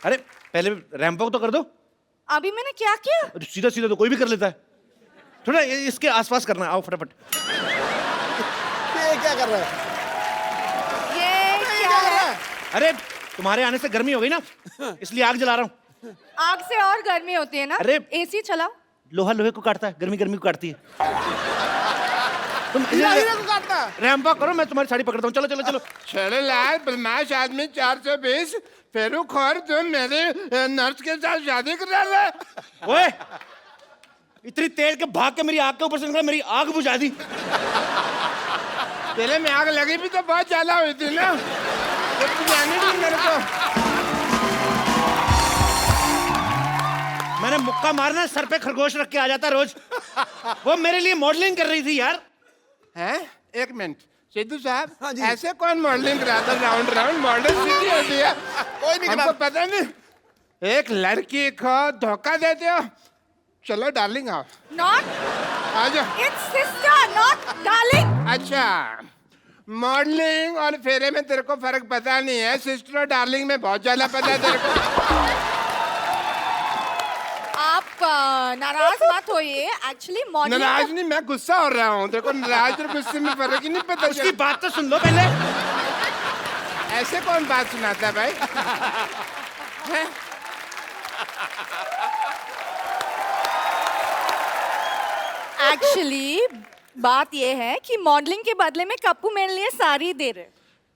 अरे पहले ramp walk तो कर दो। अभी मैंने क्या किया? सीधा सीधा तो कोई भी कर लेता है, थोड़ा इसके आसपास करना है। आओ फटाफट। ये क्या कर रहा है? ये क्या है? अरे तुम्हारे आने से गर्मी हो गई ना, इसलिए आग जला रहा हूँ। आग से और गर्मी होती है ना। अरे एसी चलाओ। लोहा लोहे को काटता है, गर्मी गर्मी को काटती है। तुम हीरा को काटना। रैंप वॉक करो, मैं तुम्हारी साड़ी पकड़ता हूँ। चलो चलो चलो। चलो लाल बदमाश आदमी 420 फेरू खोर तुम मेरे नर्स के साथ शादी कर रहा है। ओए इतनी तेज के भाग के मेरी आग के ऊपर से निकला, मेरी आग बुझा दी। तेरे में आग लगी भी तो बहुत ज्यादा हुई थी ना, तो बुझानी थी मेरे को। मैंने मुक्का मारना, सर पे खरगोश रख के आ जाता रोज। वो मेरे लिए मॉडलिंग कर रही थी यार। हैं? एक मिनट सिद्धू साहब, हाँ जी। ऐसे कौन मॉडलिंग कराता राउंड राउंड मॉडल सीधी होती है? कोई नहीं हमको पता नहीं। एक लड़की को धोखा देते हो। चलो डार्लिंग आओ, नॉट आ जाओ। It's sister not darling. अच्छा, मॉडलिंग और फेरे में तेरे को फर्क पता नहीं है, सिस्टर और डार्लिंग में बहुत ज्यादा पता है तेरे को। आप नाराज मत होइए। एक्चुअली मॉडलिंग नाराज नहीं, मैं गुस्सा हो रहा हूँ। तेरे को नाराज और गुस्से में फर्क ही नहीं पता। उसकी बात तो सुन लो पहले। ऐसे कौन बात सुनाता है भाई? हैं? एक्चुअली बात ये है कि मॉडलिंग के बदले में कप्पू मेरे लिए साड़ी दे रहे।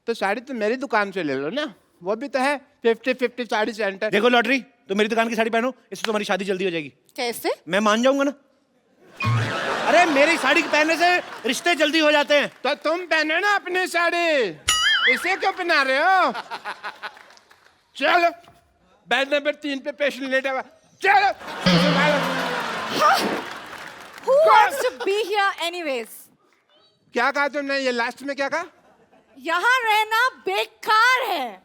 तो साड़ी तो मेरी दुकान से ले लो ना, वो भी तो है 50-50 साड़ी सेंटर। देखो लॉटरी, तो मेरी दुकान की साड़ी पहनो, इससे तुम्हारी शादी जल्दी हो जाएगी। कैसे? मैं मान जाऊंगा ना। अरे मेरी साड़ी के पहनने से रिश्ते जल्दी हो जाते हैं। तो तुम पहनो ना अपनी साड़ी, इसे क्यों पहना रहे हो? चलो बेड नंबर 3 पे पेशेंट लेटा हुआ, चलो। Who wants to be here anyways? क्या कहा तुमने? ये लास्ट में क्या कहा? यहाँ रहना बेकार है।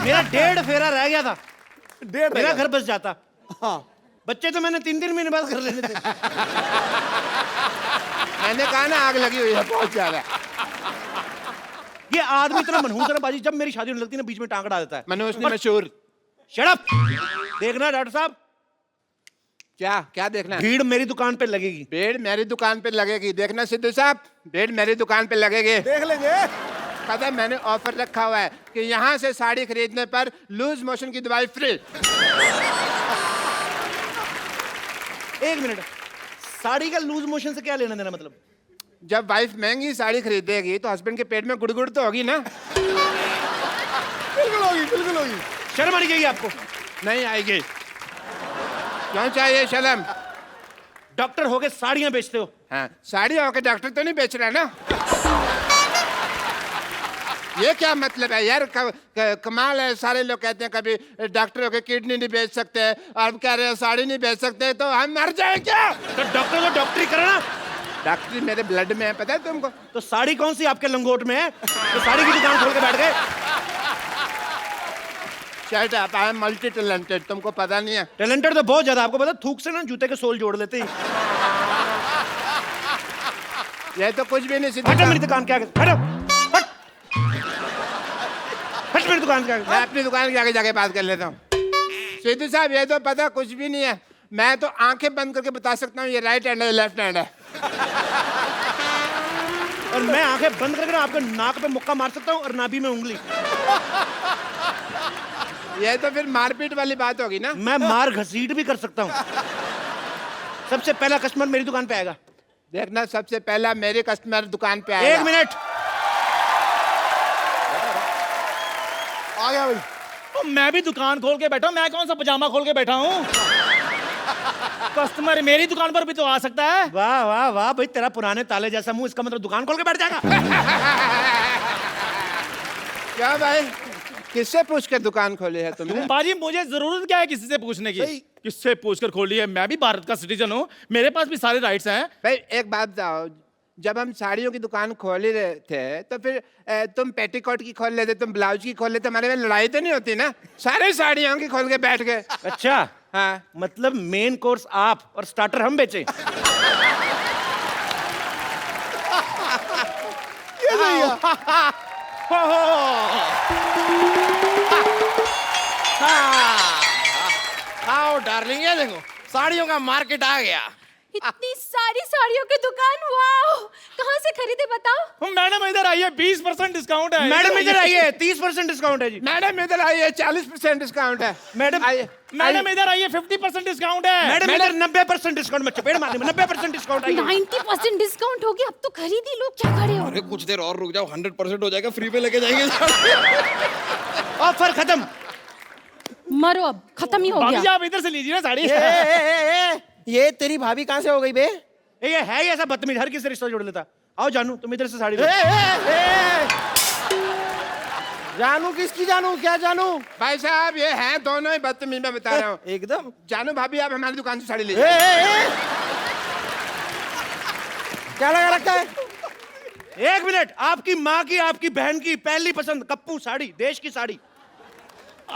मेरा 1.5 फेरा रह गया था, 1.5 मेरा घर बस जाता। हाँ। बच्चे तो मैंने 3-3 महीने बाद कर लेने थे। मैंने कहा ना आग लगी हुई है बहुत ज्यादा। ये आदमी इतना मनहूस है ना बाजी, जब मेरी शादी होने लगती है ना बीच में टांग अड़ा देता है। मनोज ने मशहूर। Shut up. देखना डॉक्टर साहब, क्या क्या देखना है? भीड़ मेरी दुकान पे लगेगी। भीड़ मेरी दुकान पे लगेगी। देखना सिद्धू साहब, भीड़ मेरी दुकान पे लगेगी। देख लेंगे। पता है मैंने ऑफर रखा हुआ है कि यहाँ से साड़ी खरीदने पर लूज मोशन की दवाई फ्री। एक मिनट, साड़ी का लूज मोशन से क्या लेना देना? मतलब जब वाइफ महंगी साड़ी खरीदेगी तो हस्बैंड के पेट में गुड़गुड़ तो होगी ना। बिल्कुल होगी, बिल्कुल होगी। शर्म आनी चाहिए आपको। नहीं आएगी। क्यों चाहिए शर्म? डॉक्टर होके साड़ियां बेचते हो। हाँ, साड़ी होकर डॉक्टर तो नहीं बेच रहा ना। ये क्या मतलब है यार? कमाल है। सारे लोग कहते हैं कभी डॉक्टर होकर किडनी नहीं बेच सकते, और कह रहे हैं साड़ी नहीं बेच सकते, तो हम मर जाए क्या? तो डॉक्टर को डॉक्टरी करना। डॉक्टरी मेरे ब्लड में है, पता है तुमको? तो साड़ी कौन सी आपके लंगोट में है तो साड़ी की दुकान खोल के बैठ गए? Shut up, I am multi talented, तुमको पता नहीं है। टैलेंटेड तो बहुत ज्यादा। आपको पता, थूक से ना जूते के सोल जोड़ लेते हैं। ये तो कुछ भी नहीं। सिद्धू हटो मेरी साहब, दुकान के आगे, हटो, हट, हट मेरी दुकान के आगे। मैं अपनी दुकान के आगे जाके बात कर लेता हूँ। सिद्धू साहब, ये तो पता कुछ भी नहीं है। मैं तो आंखें बंद करके बता सकता हूँ ये राइट हैंड है, लेफ्ट हैंड है। और मैं आंखें बंद करके ना आपके नाक पे मुक्का मार सकता हूँ और नाभि में उंगली। ये तो फिर मारपीट वाली बात होगी ना। मैं मार घसीट भी कर सकता हूँ। सबसे पहला कस्टमर मेरी दुकान पे आएगा। देखना, सबसे पहला मेरे कस्टमर दुकान पे आएगा। 1 मिनट। आ गया भाई। तो मैं भी दुकान खोल के बैठा हूं, मैं कौन सा पजामा खोल के बैठा हूँ? कस्टमर मेरी दुकान पर भी तो आ सकता है। वाह वाह वाह भाई, तेरा पुराने ताले जैसा मुंह, इसका मतलब दुकान खोल के बैठ जाएगा। क्या भाई, किससे पूछ कर दुकान खोली है तुमने? बाजी मुझे जरूरत क्या है किसी से पूछने की? सही। किससे पूछकर खोली है? मैं भी भारत का सिटीजन हूँ, मेरे पास भी सारे राइट्स हैं। भाई एक बात बताओ, जब हम साड़ियों की दुकान खोल रहे थे तो फिर तुम पेटीकोट की खोल लेते, तुम ब्लाउज की खोल लेते, हमारे में लड़ाई तो नहीं होती ना? सारे साड़ियों की खोल के बैठ गए। अच्छा, हाँ, मतलब मेन कोर्स आप और स्टार्टर हम बेचे। ये आओ डार्लिंग, ये देखो साड़ियों का मार्केट आ गया। इतनी सारी साड़ियों की दुकान, वाओ! कहाँ से खरीदे बताओ? मैडम इधर आइए, 20% डिस्काउंट है। मैडम इधर आइए, 30% डिस्काउंट है जी। मैडम इधर आइए, 40% डिस्काउंट है। मैडम आइए, मैडम इधर आइए, 50% डिस्काउंट है। मैडम इधर 90% डिस्काउंट में चपेट मारने में 90% डिस्काउंट आइए। 90% डिस्काउंट हो गया, अब तो खरीद ही लो, क्या खड़े हो? अरे कुछ देर और रुक जाओ, 100% हो जाएगा, फ्री पे लेके जाएंगे। ऑफर खत्म। मरो, अब खत्म ही हो भाभी जी गया। आप इधर से लीजिए ना साड़ी। ये तेरी भाभी कहाँ से हो गई बे? ये है ही ऐसा बदतमीज, हर किसी से रिश्ता जोड़ लेता। आओ जानू, तुम इधर से साड़ी लो। जानू किसकी जानू, क्या जानू? भाई साहब ये हैं दोनों ही बदतमीज, मैं बता रहा हूँ। एकदम। जानू भाभी आप हमारी दुकान से साड़ी लीजिए। क्या लगा रखा है? 1 मिनट, आपकी माँ की, आपकी बहन की पहली पसंद कप्पू साड़ी, देश की साड़ी।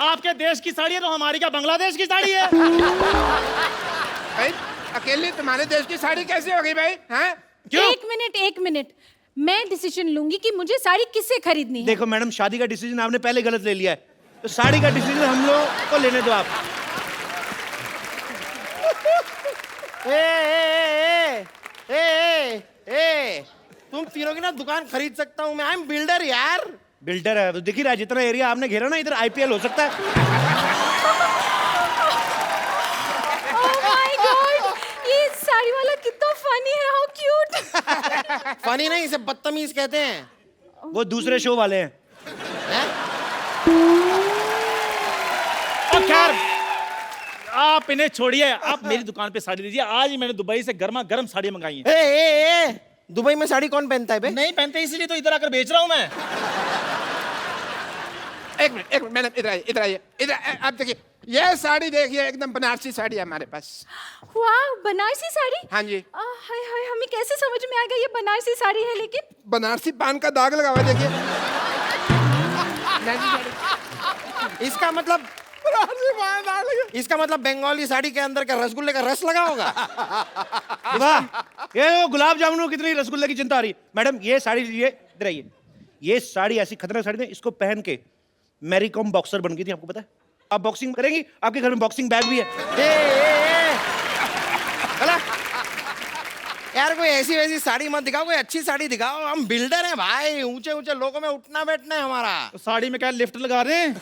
आपके देश की साड़ी है तो हमारी क्या बांग्लादेश की साड़ी है? भाई अकेले तुम्हारे देश की साड़ी कैसे हो गई भाई? हैं? एक मिनट, मैं डिसीजन लूंगी कि मुझे साड़ी किससे खरीदनी है। देखो मैडम, शादी का डिसीजन आपने पहले गलत ले लिया है, तो साड़ी का डिसीजन हम लोग को लेने दो आप। तुम तीनों की ना दुकान खरीद सकता हूँ मैं। आई एम बिल्डर यार। बिल्डर है तो दिख ही रहा है, जितना एरिया आपने घेरा ना, इधर आईपीएल हो सकता है। Oh my God! ये साड़ी वाला कितना फनी है, हाउ क्यूट। फनी नहीं, इसे बदतमीज कहते हैं। वो दूसरे शो वाले हैं। और खैर आप इन्हें छोड़िए, आप मेरी दुकान पे साड़ी लीजिए। आज ही मैंने दुबई से गर्मा गर्म साड़ी मंगाई है। दुबई में साड़ी कौन पहनता है बे? नहीं पहनते इसीलिए तो इधर आकर बेच रहा हूँ मैं। एक मिनट मैडम, इधर आइए, इधर आइए, इधर आप देखिए, ये साड़ी देखिए, एकदम बनारसी साड़ी है हमारे पास। वाह, बनारसी साड़ी। हाँ जी। हाय हाय, हमें कैसे समझ में आ गया ये बनारसी साड़ी है? लेकिन बनारसी पान का दाग लगा हुआ है, देखिए। इसका मतलब बंगाली साड़ी के अंदर का रसगुल्ले का रस लगा होगा। वाह, ये वो गुलाब जामुन कितनी रसगुल्ले की चिंता आ रही है। मैडम ये साड़ी लीजिए, इधर आइए। ये साड़ी ऐसी खतरनाक साड़ी है, इसको पहन के मैरी कॉम बॉक्सर बन गई थी, आपको पता है? आप बॉक्सिंग करेंगी, आपके घर में बॉक्सिंग बैग भी है। चला यार, कोई ऐसी वैसी साड़ी मत दिखाओ, कोई अच्छी साड़ी दिखाओ। हम बिल्डर हैं भाई, ऊंचे ऊंचे लोगों में उठना बैठना है हमारा। तो साड़ी में क्या लिफ्ट लगा रहे हैं?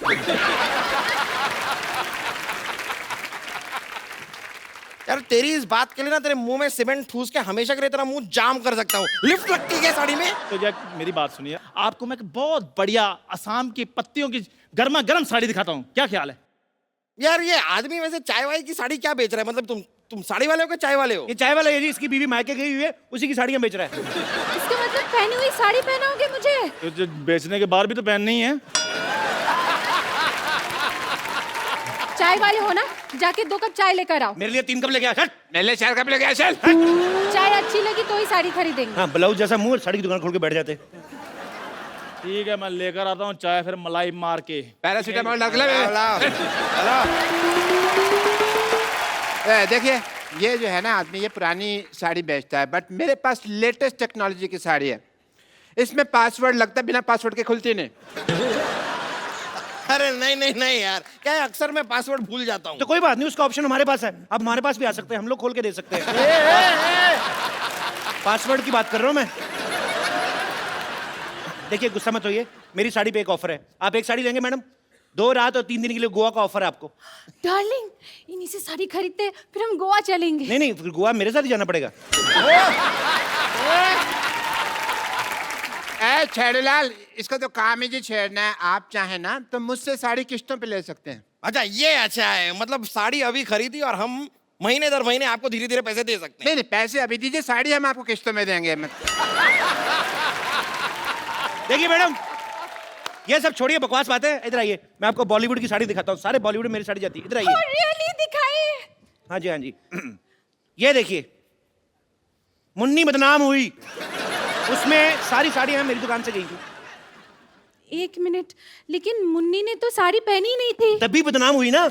यार तेरी इस बात के लिए ना तेरे मुंह में सीमेंट ठूस के हमेशा के लिए तेरा मुंह जाम कर सकता हूँ। लिफ्ट लगती है साड़ी में? तो जब मेरी बात सुनिए, आपको मैं एक बहुत बढ़िया असम की पत्तियों की गर्मा गर्म साड़ी दिखाता हूँ, क्या ख्याल है? यार ये आदमी वैसे चाय वाय की साड़ी क्या बेच रहा है? मतलब तुम साड़ी वाले हो कि चाय वाले हो? ये चाय वाला है जी, इसकी बीवी मायके गई हुई है, उसी की साड़ियां बेच रहा है। इसका मतलब पहनी हुई साड़ी पहनाओगे मुझे? तो जो बेचने के बाद भी तो पहननी है। चाय वाले हो ना, जाके 2 कप चाय लेकर आओ। मेरे लिए 3 कप लेके आ। हट। मेरे लिए 4 कप लेके आ, चल। चाय अच्छी लगी तो ही साड़ी खरीदेंगे। हाँ, ब्लाउज जैसा मुंह, साड़ी की दुकान खोल के बैठ जाते। ठीक है, मैं लेकर आता हूँ चाय, फिर मलाई मार के। पैरासीटामोल डाल के ले। देखिए, ये जो है ना आदमी, ये पुरानी साड़ी बेचता है, बट मेरे पास लेटेस्ट टेक्नोलॉजी की साड़ी है। इसमें पासवर्ड लगता है, बिना पासवर्ड के खुलती नहीं। अरे नहीं यार, क्या है, अक्सर मैं पासवर्ड भूल जाता हूँ। तो कोई बात नहीं, उसका ऑप्शन हमारे पास है। आप हमारे पास भी आ सकते हैं, हम लोग खोल के दे सकते हैं। पासवर्ड की बात कर रहा हूँ मैं। देखिए गुस्सा मत होइए, मेरी साड़ी पे एक ऑफर है। आप एक साड़ी लेंगे मैडम, 2 रात और 3 दिन के लिए गोवा का ऑफर है आपको। डार्लिंग, इन्हीं से साड़ी खरीदते हैं, फिर हम गोवा चलेंगे। नहीं, फिर गोवा मेरे साथ ही जाना पड़ेगा। ए छेड़ूलाल, इसका तो काम ही जी छेड़ना है। आप चाहे ना तो मुझसे साड़ी किस्तों पे ले सकते हैं। अच्छा, ये अच्छा है, मतलब साड़ी अभी खरीदी और हम महीने दर महीने आपको धीरे धीरे पैसे दे सकते हैं। नहीं, पैसे अभी दीजिए, साड़ी हम आपको किस्तों में देंगे। देखिए मैडम, ये सब छोड़िए, बकवास बातें। इधर आइए, मैं आपको बॉलीवुड की साड़ी दिखाता हूँ। सारे बॉलीवुड में मेरी साड़ी जाती है। इधर आइए। रियली दिखाइए। हाँ जी। ये देखिए, मुन्नी बदनाम हुई, उसमें सारी साड़ियां मेरी दुकान से गई थी। 1 मिनट, लेकिन मुन्नी ने तो साड़ी पहनी ही नहीं थी। तभी बदनाम हुई ना।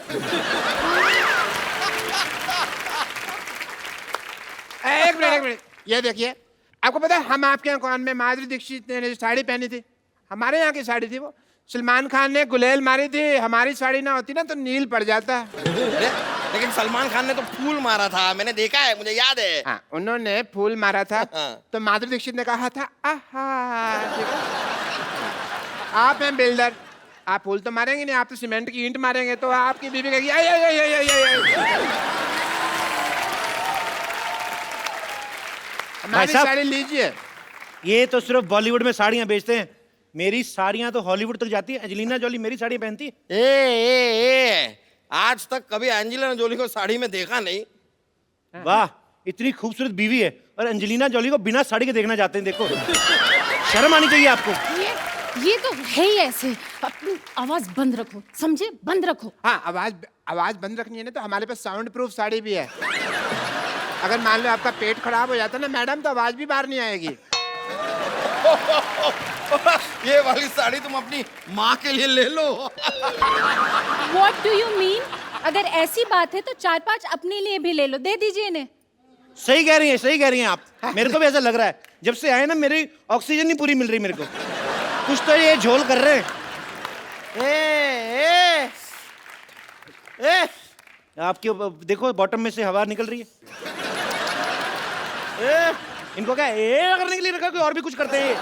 एक मिनट, ये देखिए, आपको पता है हम आपके यहाँ कौन में माधुरी दीक्षित ने जो साड़ी पहनी थी, हमारे यहाँ की साड़ी थी वो। सलमान खान ने गुलेल मारी थी, हमारी साड़ी ना होती ना तो नील पड़ जाता। अरे, लेकिन सलमान खान ने तो फूल मारा था, मैंने देखा है, मुझे याद है। हाँ, उन्होंने फूल मारा था हाँ। तो माधुरी दीक्षित ने कहा था आहा, ठीक है? आप हैं बिल्डर, आप फूल तो मारेंगे नहीं, आप तो सीमेंट की ईंट मारेंगे, तो आपकी बीवी कहेगी आई आई आई आई आई आई। हमारी साहब। साड़ी लीजिए। ये तो सिर्फ बॉलीवुड में साड़ियां बेचते हैं, मेरी साड़ियां तो हॉलीवुड तक जाती है। एंजेलिना जॉली मेरी साड़ी पहनती है। ए, आज तक कभी एंजेलिना जोली को साड़ी में देखा नहीं। वाह, इतनी खूबसूरत बीवी है और एंजेलिना जॉली को बिना साड़ी के देखना चाहते हैं। देखो, शर्म आनी चाहिए आपको। ये तो है ही ऐसे। अपनी आवाज बंद रखो, समझे? बंद रखो। हाँ, आवाज बंद रखनी है ना, तो हमारे पास साउंड प्रूफ साड़ी भी है। अगर मान लो आपका पेट खराब हो जाता ना मैडम, तो आवाज भी बाहर नहीं आएगी। ये वाली साड़ी तुम अपनी माँ के लिए ले लो। What do you mean? अगर ऐसी बात है तो 4-5 अपने लिए भी ले लो, दे दीजिए इन्हें। सही कह रही हैं, सही कह रही हैं आप। मेरे को भी ऐसा लग रहा है, जब से आए ना मेरी ऑक्सीजन नहीं पूरी मिल रही मेरे को। कुछ तो ये झोल कर रहे हैं। आपके देखो बॉटम में से हवा निकल रही है। इनको क्या करने के लिए रखा, कोई और भी कुछ करते हैं।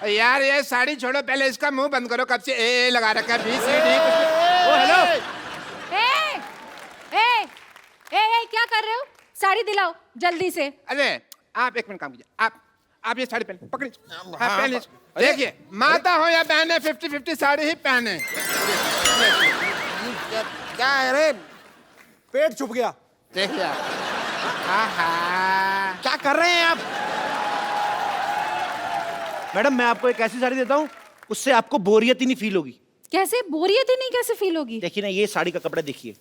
यार ये साड़ी छोड़ो, पहले इसका मुंह बंद करो। कब से ए लगा रखा है, BCD ओ हेलो, ए, क्या कर रहे हो? साड़ी दिलाओ जल्दी से। अरे आप एक मिनट काम कीजिए, आप ये साड़ी पहन पकड़िए। हाँ, हाँ, पहन लीजिए। देखिए, माता हो या बहने, 50-50 साड़ी ही पहने। क्या है रे? पेट छुप गया। देखिए आहा, क्या कर रहे हैं आप? मैडम मैं आपको एक ऐसी साड़ी देता हूँ, उससे आपको बोरियत ही नहीं फील होगी। कैसे बोरियत ही नहीं कैसे फील होगी? देखिए ना, ये साड़ी का कपड़ा देखिए।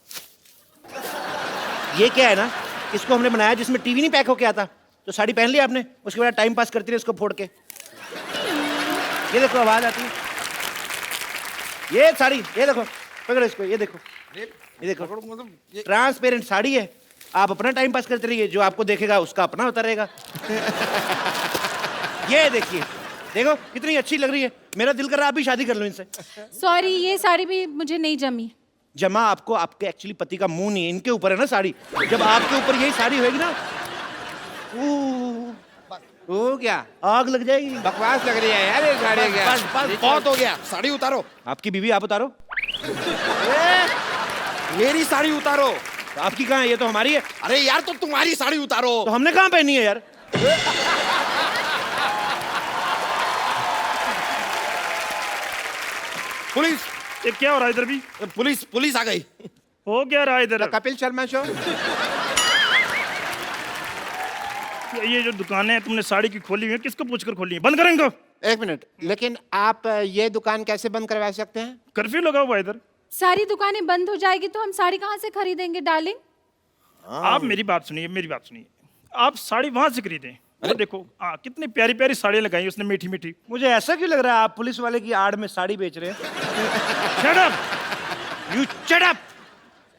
ये क्या है ना, इसको हमने बनाया जिसमें टीवी नहीं पैक होके आता। तो साड़ी पहन ली आपने, उसके बाद टाइम पास करती रहे इसको फोड़ के। ये देखो आवाज आती है। ये साड़ी, ये देखो, पकड़ो इसको, ये देखो, ये देखो, ट्रांसपेरेंट साड़ी है। आप अपना टाइम पास करते रहिए, जो आपको देखेगा उसका अपना होता रहेगा। ये देखिए, देखो कितनी अच्छी लग रही है। मेरा दिल कर रहा है आप भी शादी कर लो इनसे। सॉरी, ये साड़ी भी मुझे नहीं जमी। जमा आपको आपके एक्चुअली पति का मुंह नहीं है, इनके ऊपर है ना साड़ी। जब आपके ऊपर यही साड़ी होगी ना, वो क्या आग लग जाएगी। बकवास लग रही है यार ये साड़ी। क्या बस बस बहुत हो गया, साड़ी उतारो। आपकी बीवी आप उतारो। मेरी साड़ी उतारो। तो आपकी कहाँ है? ये तो हमारी है। अरे यार, तो तुम्हारी साड़ी उतारो। तो हमने कहाँ पहनी है यार? पुलिस, ये क्या हो रहा है इधर भी? पुलिस आ गई। हो क्या रहा है इधर? कपिल शर्मा शो। ये जो दुकानें हैं तुमने साड़ी की खोली हुई है, किसको पूछकर खोली है? बंद करें इनको। एक मिनट, लेकिन आप ये दुकान कैसे बंद करवा सकते हैं? कर्फ्यू लगा हुआ है इधर। सारी दुकानें बंद हो जाएगी तो हम साड़ी कहाँ से खरीदेंगे डार्लिंग? आप मेरी बात सुनिए, मेरी बात सुनिए। आप साड़ी वहां से खरीदें। वो देखो, हाँ, कितनी प्यारी प्यारी साड़ियाँ लगाई उसने, मीठी मीठी। मुझे ऐसा क्यों लग रहा है आप पुलिस वाले की आड़ में साड़ी बेच रहे हैं? Shut up, you shut up.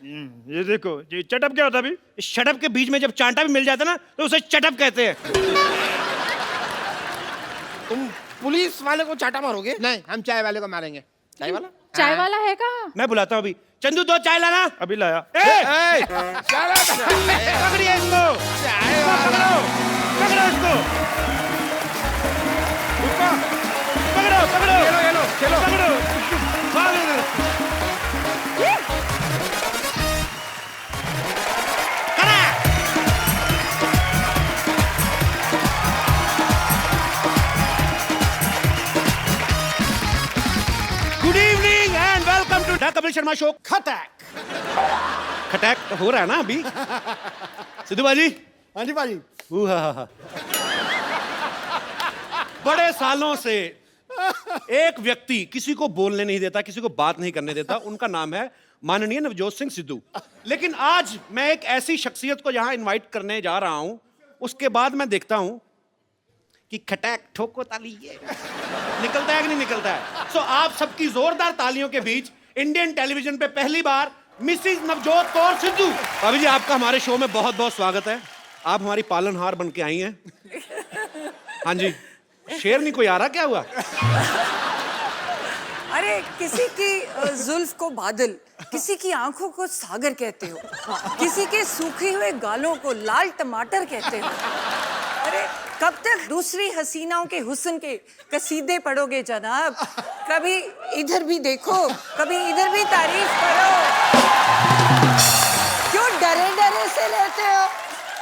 ये देखो, ये चटअप क्या होता है अभी? इस शटअप के बीच में जब चांटा भी मिल जाता है ना, तो उसे चटअप कहते हैं। तुम पुलिस वाले को चाटा मारोगे? नहीं, हम चाय वाले को मारेंगे। चाय वाला? चाय वाला है कहाँ? मैं बुलाता हूँ अभी। चंदू 2 चाय लाना। अभी लाया। पकड़िए इसको, पकड़ो, पकड़ो इसको, पकड़ो, पकड़ो, चलो, पकड़ो, भाग इधर। खड़ा। Good evening and welcome to the Kapil Sharma show. खटैक खटैक तो हो रहा है ना अभी। सिद्धू बाजी। हाँ जी भाजी। बड़े सालों से एक व्यक्ति किसी को बोलने नहीं देता, किसी को बात नहीं करने देता। उनका नाम है माननीय नवजोत सिंह सिद्धू। लेकिन आज मैं एक ऐसी शख्सियत को यहां इनवाइट करने जा रहा हूं, उसके बाद मैं देखता हूं कि खटैक ठोको ताली ये निकलता है कि नहीं निकलता है। सो आप सबकी जोरदार तालियों के बीच इंडियन टेलीविजन पे पहली बार मिसिज नवजोत कौर सिद्धू। भाभी जी, आपका हमारे शो में बहुत बहुत स्वागत है। आप हमारी पालनहार बन के आई हैं। हाँ जी, शेर नहीं कोई आ रहा, क्या हुआ? अरे किसी की जुल्फ को बादल, किसी की आंखों को सागर कहते हो, किसी के सूखे हुए गालों को लाल टमाटर कहते हो। अरे कब तक दूसरी हसीनाओं के हुस्न के कसीदे पढ़ोगे जनाब? कभी इधर भी देखो, कभी इधर भी तारीफ करो। क्यों डरे डरे से रहते हो?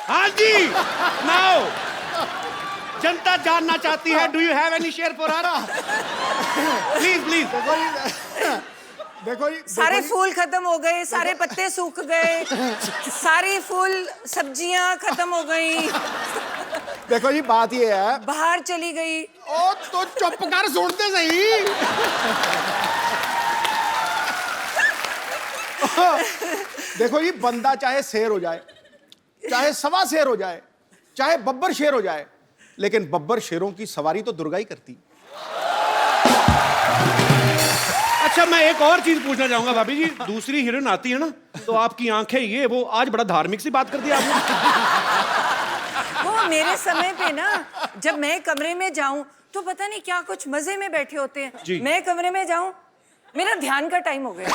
हाँ जी, नाउ जनता जानना चाहती है, do you have any share for us? Please please. देखो जी, सारे फूल खत्म हो गए, सारे पत्ते सूख गए, सारी फूल सब्जियां खत्म हो गई, देखो जी, बात ये है। बाहर चली गई। ओ तो चुप कर, सुनते सही। देखो जी, बंदा चाहे शेर हो जाए, चाहे सवा शेर हो जाए, चाहे बब्बर शेर हो जाए, लेकिन बब्बर शेरों की सवारी तो दुर्गा ही करती। अच्छा, मैं एक और चीज पूछना चाहूंगा भाभी जी, दूसरी हीरोइन आती है ना तो आपकी आंखें ये वो, आज बड़ा धार्मिक सी बात कर दी आपने। वो मेरे समय पे ना, जब मैं कमरे में जाऊं तो पता नहीं क्या कुछ मजे में बैठे होते जी। हैं। मैं कमरे में जाऊं, मेरा ध्यान का टाइम हो गया।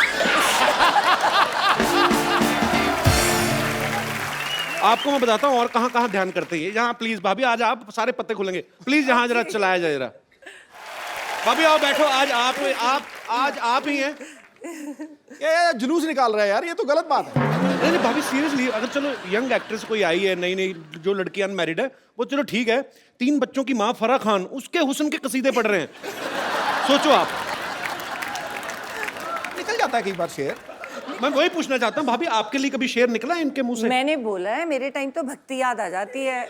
आपको मैं बताता हूँ और कहाँ कहाँ ध्यान करते हैं। यहाँ प्लीज भाभी, आज आप सारे पत्ते खुलेंगे, प्लीज यहाँ जरा चलाया जाए जरा। भाभी आओ बैठो, आज आप ही हैं। ये जुलूस निकाल रहा है यार, ये तो गलत बात है। नहीं नहीं भाभी, सीरियसली, अगर चलो यंग एक्ट्रेस कोई आई है, नई नई जो लड़की अनमैरिड है, वो चलो ठीक है, 3 बच्चों की माँ फराह खान, उसके हुस्न के कसीदे पढ़ रहे हैं। सोचो आप, निकल जाता है कई बार शेर। मैं वही पूछना चाहता हूँ भाभी, आपके लिए कभी शेर निकला है इनके मुंह से? मैंने बोला है, मेरे टाइम तो भक्ति याद आ जाती है।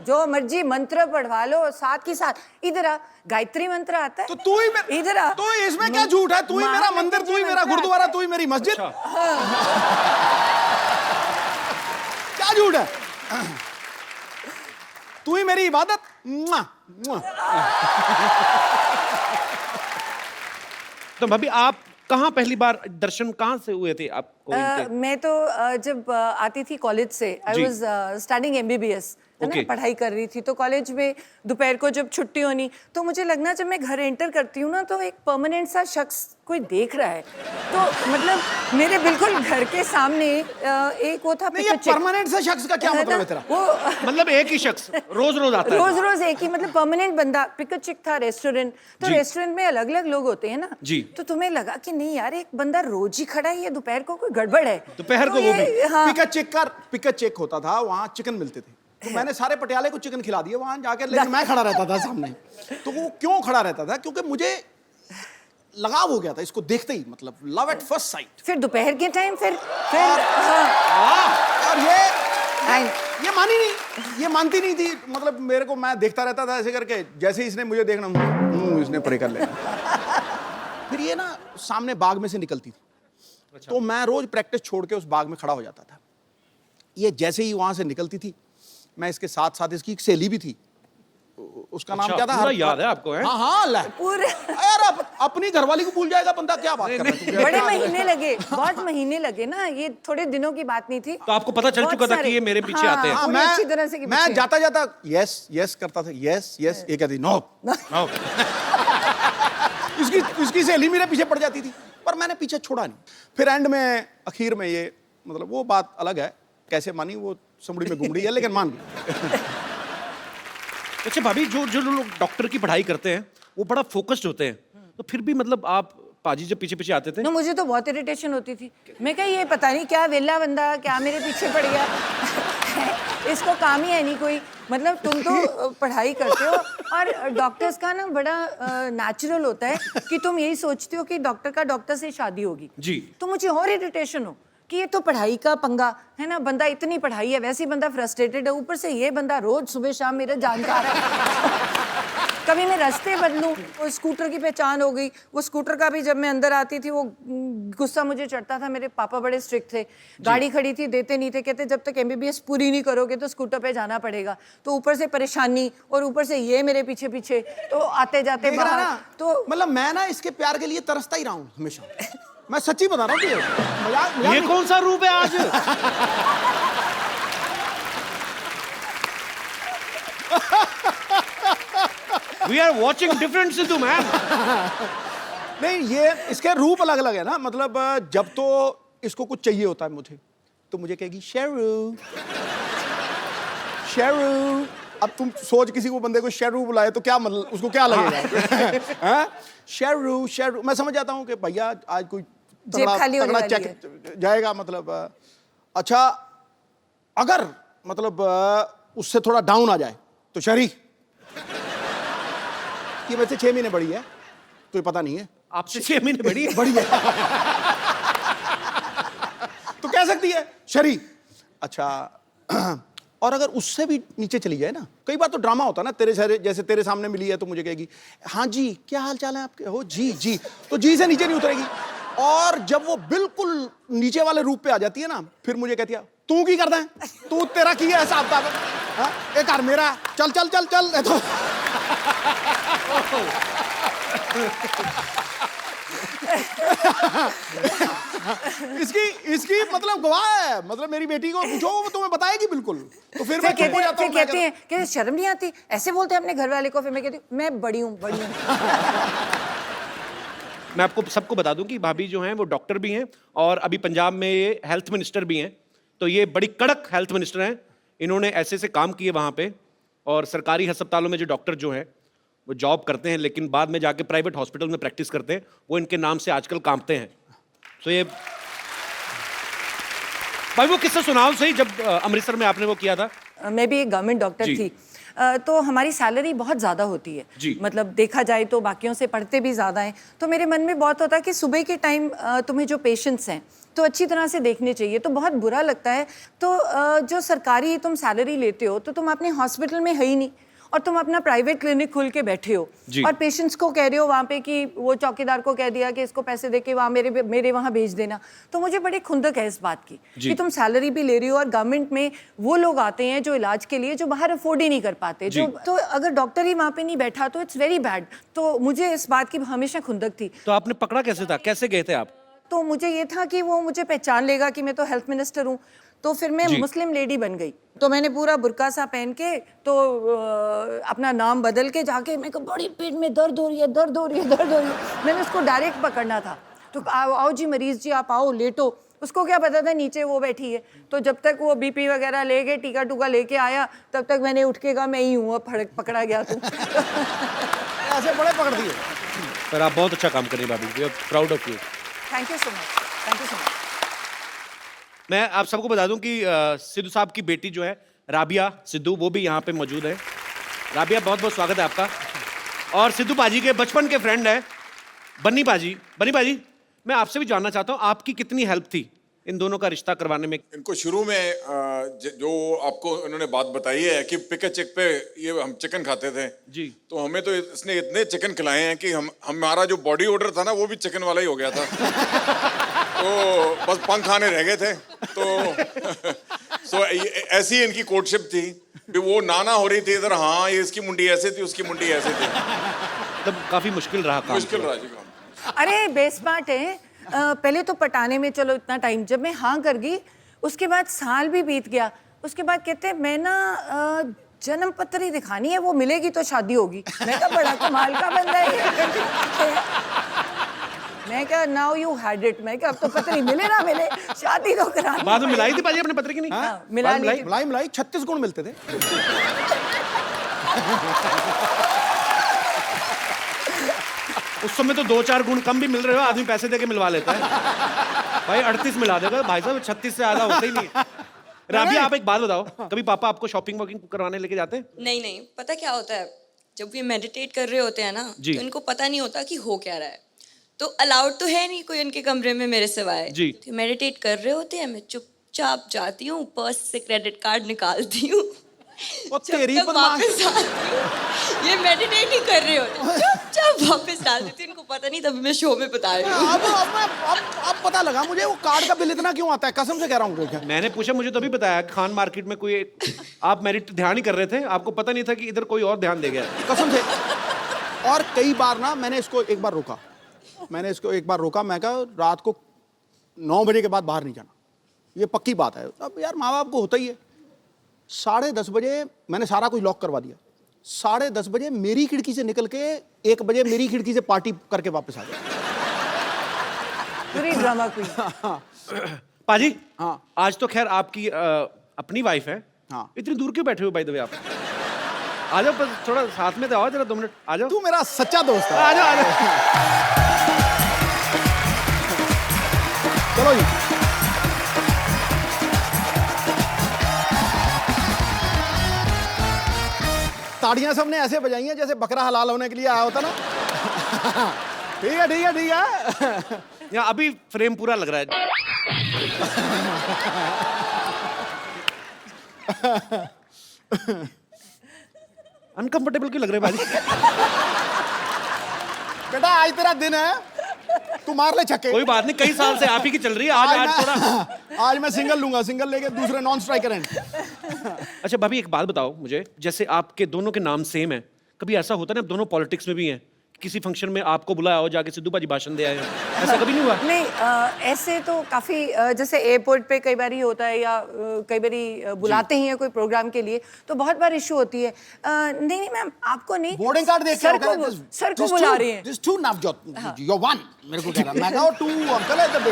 जो मर्जी मंत्र पढ़वा लो, साथ ही साथ इधर आ, गायत्री मंत्र आता है। तो तू ही इधर आ। तो इसमें क्या झूठ है? तू ही मेरा मंदिर, तू ही मेरा गुरुद्वारा, तू ही मेरी मस्जिद। क्या झूठ है? तू ही मेरी इबादत। मुआ, मुआ। तो भाभी आप कहाँ पहली बार दर्शन कहाँ से हुए थे आपको इनके? मैं तो जब आती थी कॉलेज से, आई वाज स्टडिंग MBBS, है ना, Okay. पढ़ाई कर रही थी। तो कॉलेज में दोपहर को जब छुट्टी होनी तो मुझे लगना, जब मैं घर एंटर करती हूँ ना, तो एक परमानेंट सा शख्स कोई देख रहा है। तो मतलब मेरे बिल्कुल घर के सामने एक वो था, नहीं, ये परमानेंट से शख्स का क्या मतलब है तेरा? वो मतलब एक ही शख्स रोज रोज आता है? रोज रोज एक ही, मतलब परमानेंट बंदा। पिक चिक था रेस्टोरेंट, तो जी। रेस्टोरेंट में अलग अलग लोग होते हैं ना जी। तो तुम्हें लगा कि नहीं यार, एक बंदा रोज ही खड़ा है, ये दोपहर को कोई गड़बड़ है। दोपहर तो को वो ये- भी? हाँ। पिका चेक होता था, वहां चिकन मिलते थे, तो मैंने सारे पटियाले को चिकन खिला दिया वहां जाकर, लेकिन मैं खड़ा रहता था सामने। तो वो क्यों खड़ा रहता था? क्योंकि मुझे लगाव हो गया था इसको देखते ही, मतलब लव एट फर्स्ट साइट। फिर दोपहर के टाइम फिर हाँ। और ये मानी नहीं, ये मानती नहीं थी। मतलब मेरे को, मैं देखता रहता था ऐसे करके, जैसे ही इसने मुझे देखना, इसने परे कर लेना। फिर ये ना सामने बाग में से निकलती थी, तो मैं रोज प्रैक्टिस छोड़ के उस बाग में खड़ा हो जाता था। ये जैसे ही वहां से निकलती थी, मैं इसके साथ साथ, इसकी एक सहेली भी थी, उसका नाम क्या था? पूरा याद है आपको? है हाँ हाँ, ला पूरे यार, अपनी घरवाली को भूल जाएगा बंदा, क्या बात कर रहा है? बड़े महीने लगे, बहुत महीने लगे ना, ये थोड़े दिनों की बात नहीं थी। तो आपको पता चल बहुत चुका था सारे- कि ये मेरे पीछे हाँ, आते हैं? हाँ, पूरी अच्छी तरह से कि मैं पीछे। जाता जाता यस यस करता था, यस यस, ये कहती नो। इसकी सहेली मेरे पीछे पड़ जाती थी, पर मैंने पीछे छोड़ा नहीं। फिर एंड में, आखिर में, ये मतलब वो बात अलग है, कैसे मानी वो समड़ी में घुमड़ी है, लेकिन मान गई। अच्छा भाभी, जो जो लोग डॉक्टर की पढ़ाई करते हैं वो बड़ा फोकस्ड होते हैं, तो फिर भी मतलब आप पाजी जब पीछे पीछे आते थे? ना, मुझे तो बहुत इरिटेशन होती थी। मैं कहा, ये पता नहीं क्या वेला बंदा क्या मेरे पीछे पड़ गया। इसको काम ही है नहीं कोई। मतलब तुम तो पढ़ाई करते हो, और डॉक्टर्स का ना बड़ा नेचुरल होता है कि तुम यही सोचते हो कि डॉक्टर का डॉक्टर से शादी होगी जी। तो मुझे और इरिटेशन हो कि ये तो पढ़ाई का पंगा है ना, बंदा इतनी पढ़ाई है, वैसे ही बंदा फ्रस्ट्रेटेड है, ऊपर से ये बंदा रोज सुबह शाम मेरा जानकार है। कभी मैं रास्ते बदलूं, वो स्कूटर की पहचान हो गई। वो स्कूटर का भी, जब मैं अंदर आती थी, वो गुस्सा मुझे चढ़ता था। मेरे पापा बड़े स्ट्रिक्ट थे, गाड़ी खड़ी थी देते नहीं थे, कहते जब तक MBBS पूरी नहीं करोगे तो स्कूटर पे जाना पड़ेगा। तो ऊपर से परेशानी, और ऊपर से ये मेरे पीछे पीछे, तो आते जाते देख रहा बाहर ना? तो मतलब मैं ना इसके प्यार के लिए तरसता ही रहा हूँ हमेशा। मैं सच्ची बता रहा हूँ, मजाक ये नहीं। कौन सा रूप है आज? We are watching different Sidhu man. नहीं, ये इसके रूप अलग अलग है ना, मतलब जब तो इसको कुछ चाहिए होता है मुझे, तो मुझे कहेगी शेरू शेरू। अब तुम सोच, किसी को बंदे को शेरू बुलाए तो क्या मतलब, उसको क्या लगेगा? हाँ? शेरू शेरू, मैं समझ जाता हूँ कि भैया आज कोई जेब खाली होने तगड़ा वाली चेक जाएगा, मतलब अच्छा अगर मतलब उससे थोड़ा डाउन आ जाए तो शहरी, ये वैसे 6 महीने बड़ी है तो ये पता नहीं है, आपसे 6 महीने बड़ी है। बड़ी है तो कह सकती है शरी। अच्छा और अगर उससे भी नीचे चली जाए ना, कई बार तो ड्रामा होता है ना, तेरे सारे जैसे तेरे सामने मिली है तो मुझे कहेगी हाँ जी क्या हाल चाल है आपके, हो जी जी, तो जी से नीचे नहीं उतरेगी। और जब वो बिल्कुल नीचे वाले रूप पे आ जाती है ना, फिर मुझे कहती है तू की करता है, तू तेरा की है हिसाब किताब, हाँ एक कार मेरा, चल चल चल चल तो इसकी इसकी मतलब गवाह है, मतलब मेरी बेटी को पूछो वो तुम्हें बताएगी बिल्कुल। तो फिर मैं चुप हो जाता हूं, फिर कहती है कि शर्म नहीं आती, ऐसे बोलते हैं अपने घर वाले को। फिर मैं कहती हूँ मैं बड़ी हूँ, बड़ी हूँ। मैं आपको सबको बता दूं कि भाभी जो हैं वो डॉक्टर भी हैं और अभी पंजाब में ये हेल्थ मिनिस्टर भी हैं, तो ये बड़ी कड़क हेल्थ मिनिस्टर हैं। इन्होंने ऐसे ऐसे काम किए वहाँ पे, और सरकारी अस्पतालों में जो डॉक्टर जो हैं वो जॉब करते हैं लेकिन बाद में जाके प्राइवेट हॉस्पिटल में प्रैक्टिस करते हैं, वो इनके नाम से आजकल कांपते हैं। तो ये भाई वो किस्सा सुनाओ सही, जब अमृतसर में आपने वो किया था। मैं भी एक गवर्नमेंट डॉक्टर जी। थी, तो हमारी सैलरी बहुत ज़्यादा होती है जी। मतलब देखा जाए तो बाकियों से पढ़ते भी ज़्यादा हैं। तो मेरे मन में बहुत होता है कि सुबह के टाइम तुम्हें जो पेशेंट्स हैं तो अच्छी तरह से देखने चाहिए। तो बहुत बुरा लगता है, तो जो सरकारी तुम सैलरी लेते हो तो तुम अपने हॉस्पिटल में है ही नहीं, और तुम अपना प्राइवेट क्लिनिक खोल के बैठे हो जी। और पेशेंट्स को कह रहे हो वहाँ पे कि वो चौकीदार को कह दिया कि इसको पैसे दे के वहाँ मेरे वहाँ भेज देना। तो मुझे बड़ी खुंदक है इस बात की कि तुम सैलरी भी ले रही हो और गवर्नमेंट में वो लोग आते हैं जो इलाज के लिए जो बाहर अफोर्ड ही नहीं कर पाते, जो तो अगर डॉक्टर ही वहाँ पे नहीं बैठा तो इट्स वेरी बैड। तो मुझे इस बात की हमेशा खुंदक थी। तो आपने पकड़ा कैसे था, कैसे गए थे आप? तो मुझे ये था कि वो मुझे पहचान लेगा कि मैं तो हेल्थ मिनिस्टर हूँ, तो फिर मैं मुस्लिम लेडी बन गई। तो मैंने पूरा बुर्का सा पहन के तो अपना नाम बदल के जाके, मैं को बड़ी पेट में दर्द हो रही है, दर्द हो रही है, दर्द हो रही है। मैंने उसको डायरेक्ट पकड़ना था, तो आओ जी मरीज जी आप आओ लेटो। उसको क्या पता था नीचे वो बैठी है। तो जब तक वो बीपी वगैरह लेके टीका टूका लेके आया तब तक मैंने उठ के कहा मैं ही हूँ, अब पकड़ा गया तू। ऐसे बड़े पकड़ दिए। पर आप बहुत अच्छा काम कर रही हैं भाभी, we are proud of you. Thank you so much, thank you so much. मैं आप सबको बता दूं कि सिद्धू साहब की बेटी जो है राबिया सिद्धू, वो भी यहाँ पे मौजूद है। राबिया बहुत बहुत स्वागत है आपका। और सिद्धू पाजी के बचपन के फ्रेंड है बन्नी पाजी। बन्नी पाजी, मैं आपसे भी जानना चाहता हूँ आपकी कितनी हेल्प थी इन दोनों का रिश्ता करवाने में? इनको शुरू में जो आपको उन्होंने बात बताई है कि पिक एंड चेक पे ये हम चिकन खाते थे जी। तो हमें तो इसने इतने चिकन खिलाए हैं कि हमारा जो बॉडी ऑर्डर था ना वो भी चिकन वाला ही हो गया था। तो बस पंख आने रह गए थे। तो सो ऐसी इनकी कोर्टशिप थी कि वो नाना हो रही थी इधर, हाँ ये इसकी मुंडी ऐसे थी उसकी मुंडी ऐसे थी। तब काफी मुश्किल रहा काम। मुश्किल रहा जी काम। अरे बेस्ट पार्ट है, पहले तो पटाने में चलो इतना टाइम, जब मैं हाँ कर गई उसके बाद साल भी बीत गया। उसके बाद कहते मैं ना जन्म पत्र ही दिखानी है, वो मिलेगी तो शादी होगी। मैं कहा बड़ा कमाल का बंदा है ये। मैं क्या नाउ यू हैड इट, मैं क्या अब तो पत्र ही मिले ना मिले शादी तो करानी। बाद में मिलाई थी पाजी अपने पत्र की नहीं? हाँ, मिला ली थी। मलाई 36 गुण मिलते थे। उस समय तो 2-4 गुण कम भी मिल रहे हो, आदमी पैसे देके मिलवा लेता है। भाई 38 मिला देगा भाई साहब, 36 से ज्यादा होता ही नहीं है। राबिया आप एक बात बताओ, कभी पापा आपको शॉपिंग वॉकिंग करवाने लेके जाते हैं? नहीं नहीं, पता क्या होता है, जब ये मेडिटेट कर रहे होते हैं ना जी। तो इनको पता नहीं होता कि हो क्या रहा है। तो अलाउड तो है नहीं कोई उनके कमरे में मेरे सिवाय। जी। तो मेडिटेट कर रहे होते हैं, मैं चुपचाप जाती हूँ, पर्स से क्रेडिट कार्ड निकालती हूँ। और जब तेरी तक बदमाश। वापस आती हूँ, ये मेडिटेट ही कर रहे होते हैं, चुपचाप वापस डाल देती हूँ। इनको पता नहीं, तभी मैं शो में बता रही हूँ। अब पता लगा मुझे वो कार्ड का बिल इतना क्यों आता है, कसम से कह रहा हूँ। मैंने पूछा, मुझे तभी बताया खान मार्केट में कोई आप मेरिट ध्यान ही कर रहे थे, आपको पता नहीं था कि इधर कोई और ध्यान दे गया। कसम से। और कई बार ना मैंने इसको एक बार रोका, मैं कहा रात को 9 बजे के बाद बाहर नहीं जाना, ये पक्की बात है। अब यार माँ बाप को होता ही है। 10:30 बजे मैंने सारा कुछ लॉक करवा दिया, 10:30 बजे मेरी खिड़की से निकल के 1 बजे मेरी खिड़की से पार्टी करके वापस आ गया। पूरी ड्रामा क्वीन। पाजी, हाँ। आज तो खैर आपकी अपनी वाइफ है। हाँ। इतनी दूर क्यों बैठे हो बाय द वे आप? आ जाओ, बस थोड़ा साथ में तो आओ, जरा 2 मिनट आ जाओ। तू मेरा सच्चा दोस्त है। आ जाओ, आ जाओ। चलो जी। ताड़ियां सबने ऐसे बजाई हैं जैसे बकरा हलाल होने के लिए आया होता ना। ठीक है, ठीक है, ठीक है। यहाँ अभी फ्रेम पूरा लग रहा है। अनकंफर्टेबल क्यों लग रहे हैं बाजी? बेटा आज तेरा दिन है, तू मार ले छक्के। कोई बात नहीं, कई साल से आप ही की चल रही है। आज थोड़ा आज मैं सिंगल लूंगा, सिंगल लेके दूसरे नॉन स्ट्राइकर एंड। अच्छा भाभी, एक बात बताओ मुझे, जैसे आपके दोनों के नाम सेम है, कभी ऐसा होता है ना, दोनों पॉलिटिक्स में भी हैं, किसी फंक्शन में आपको बुलाया हो, जाके सिद्धू बाजी भाषण दे आए हो, ऐसा कभी नहीं हुआ? नहीं, ऐसे तो काफ़ी जैसे एयरपोर्ट पे कई बार ही होता है, या कई बारी बुलाते ही हैं कोई प्रोग्राम के लिए, तो बहुत बार इशू होती है। नहीं नहीं मैम, आपको नहीं, बोर्डिंग कार्ड देख सर को बुला रहे हैं। दिस 2 नवजोत, you're 1 मेरे को कह रहा। मैं कहा 2 अंकल है तब।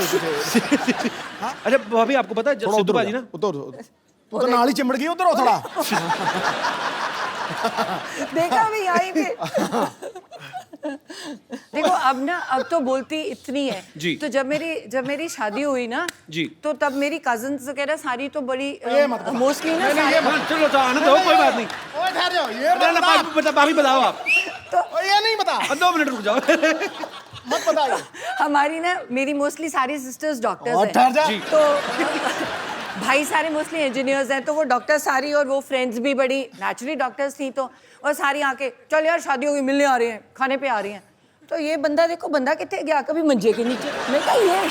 अच्छा भाभी, आपको पता है सिद्धू बाजी ना, उधर तू तो नाली चिमड़ गई, उधर हो थोड़ा। देखा अभी यहीं पे। देखो अब तो बोलती इतनी है जी। तो जब मेरी शादी हुई ना जी, तो तब मेरी कजिन्स वगैरह सारी तो बड़ी मोस्टली ना चलो तो आने दो, कोई बात नहीं। ओए ठहर जाओ, ये भाभी बताओ आप। तो ये नहीं बता, 2 मिनट रुक जाओ। मत बताइए। हमारी ना मेरी मोस्टली सारी सिस्टर्स डॉक्टर्स और ठहर जा। हैं, तो भाई सारे मोस्टली इंजीनियर्स हैं, तो वो डॉक्टर सारी, और वो फ्रेंड्स भी बड़ी नेचुरली डॉक्टर्स थी, तो और सारी आके चल यार शादी होगी, मिलने आ रही हैं, खाने पे आ रही हैं। तो ये बंदा देखो, बंदा कितने गया, कभी मंजे के नीचे। मैं कहा ये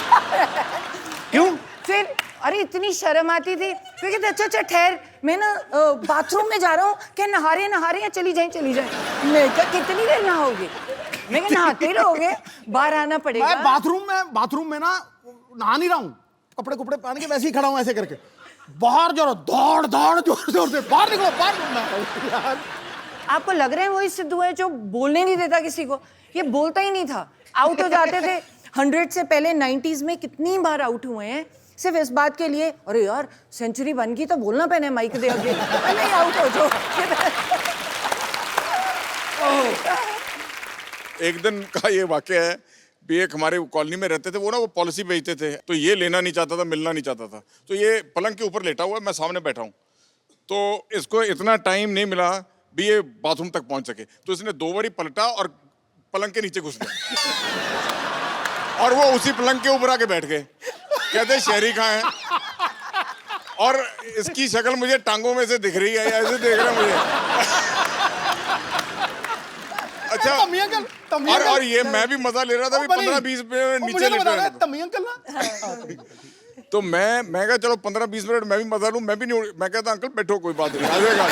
क्यों? फिर अरे इतनी शर्म आती थी, फिर कहते अच्छा ठहर, मैं ना बाथरूम में जा रहा हूँ, क्या नहा रहे हैं, चली जाए। मैं कहा कितनी देर नहाओगे? मैं कहा नहाते रहोगे, बाहर आना पड़ेगा। मैं बाथरूम में ना नहा नहीं रहा हूँ, कपड़े कुपड़े पहन के वैसे ही खड़ा हूँ ऐसे करके। बाहर जरा दौड़ जोर से बाहर निकलो यार। आपको लग रहा है वही सिद्धू है जो बोलने नहीं देता किसी को? ये बोलता ही नहीं था, आउट हो जाते थे। 100 से पहले 90s में कितनी बार आउट हुए हैं सिर्फ इस बात के लिए, अरे यार सेंचुरी बन गई तो बोलना पहने माइक दे आगे, नहीं आउट हो जाओ। एक दिन का ये वाकया है भी, एक हमारे कॉलोनी में रहते थे, वो ना वो पॉलिसी बेचते थे, तो ये लेना नहीं चाहता था, मिलना नहीं चाहता था, तो ये पलंग के ऊपर लेटा हुआ है, मैं सामने बैठा हूँ, तो इसको इतना टाइम नहीं मिला भी ये बाथरूम तक पहुंच सके, तो इसने 2 बारी पलटा और पलंग के नीचे घुस गया, और वो उसी पलंग के ऊपर आके बैठ गए। कहते शहरी कहाँ है, और इसकी शक्ल मुझे टांगों में से दिख रही है, ऐसे देख रहा है मुझे। अच्छा, और ये मैं भी मजा ले रहा था, 15-20 मिनट नीचे लेटा रहा था। तमी अंकल ना, तो मैं कहा चलो 15-20 मिनट मैं भी मजा लूं, मैं भी नहीं, मैं कहता अंकल बैठो, कोई बात नहीं, आ जाएगा।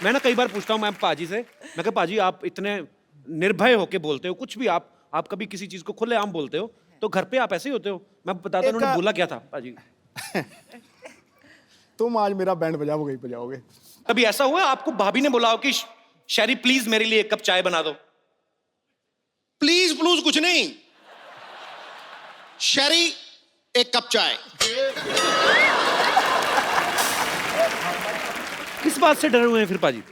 मैं ना कई बार पूछता हूँ मैं पाजी से, मैं कहा पाजी आप इतने निर्भय होके बोलते हो, कुछ भी आप कभी किसी चीज को खुलेआम बोलते हो, तो घर पे आप ऐसे ही होते हो? मैं बताता हूँ उन्होंने बोला क्या था पाजी। तुम आज मेरा बैंड बजाओगे। कभी ऐसा हुआ आपको भाभी ने बोला हो कि शैरी प्लीज मेरे लिए 1 कप चाय बना दो? प्लीज कुछ नहीं, शरी 1 कप चाय। किस बात से डरे हुए हैं फिर पाजी?